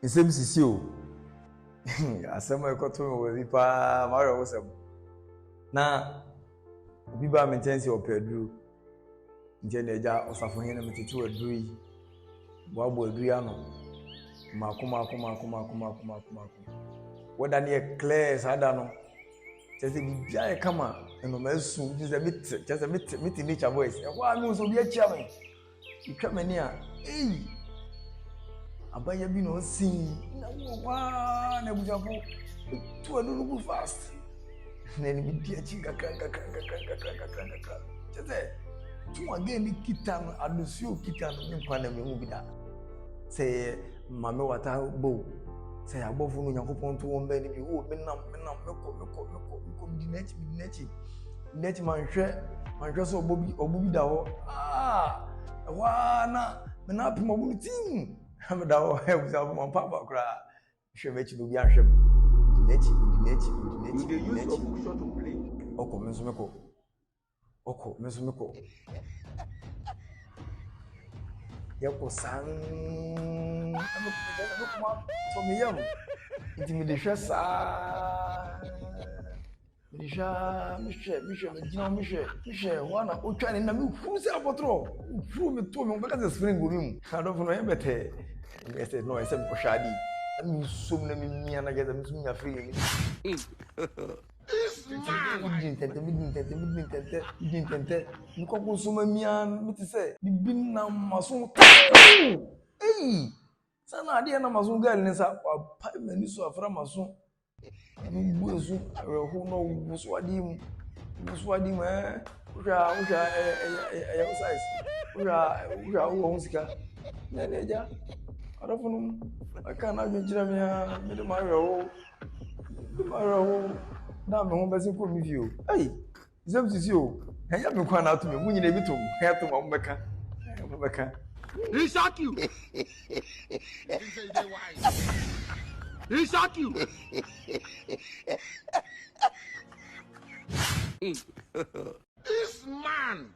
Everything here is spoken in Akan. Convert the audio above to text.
nsɛm sisi o asɛm a ɛkɔto me wɔ nipa ma yɛ wo sɛm na obi ba me nkyɛn sɛ ɔpɛ aduro nkyɛn na agya ɔsafo hene na metete wɔ aduro yi boaboa aduro yi ano mako wada ne yɛ clear saa da no kyɛ sɛ bibia yɛ kama ɛnoma asu nti sɛ kyɛ sɛ mete nature voice ɛhɔ a me nso obi akyia me itwa m'ani a ei abaya bi na osin na wa na bujafo tu adu no fast na ni bi achi kakra chese tu again ni kitano adusio kitano ni kwa na me hu bi da se mame wata bo se abofo no yakopon to won ba ni bi wo menam meko dinechi manhwe so obobi da ho wa na me na pimo bu tim I'm down here with our papa cry. She made you be a ship. Nechi. Oko, Mesumeko. Yako sang. I'm young. Intimidation, Michel, one who trying in the move. Who's our patrol? Who me told me because the spring room. I don't know better. I said, no, I said, Shadi. I mean, so many and I get them to me free. You didn't you can't consume me and me say, you been now, Mason. Hey, Sana, dear Amazon girl, is up 5 minutes from Mason. Who know Swadi, man? I don't know. I can't imagine Jeremiah, Mr. Mario. Now, my home doesn't come with you. Hey, it's you. I haven't gone out to me. We need a bit to help to my Mecca. He shot you. He shot you. This man.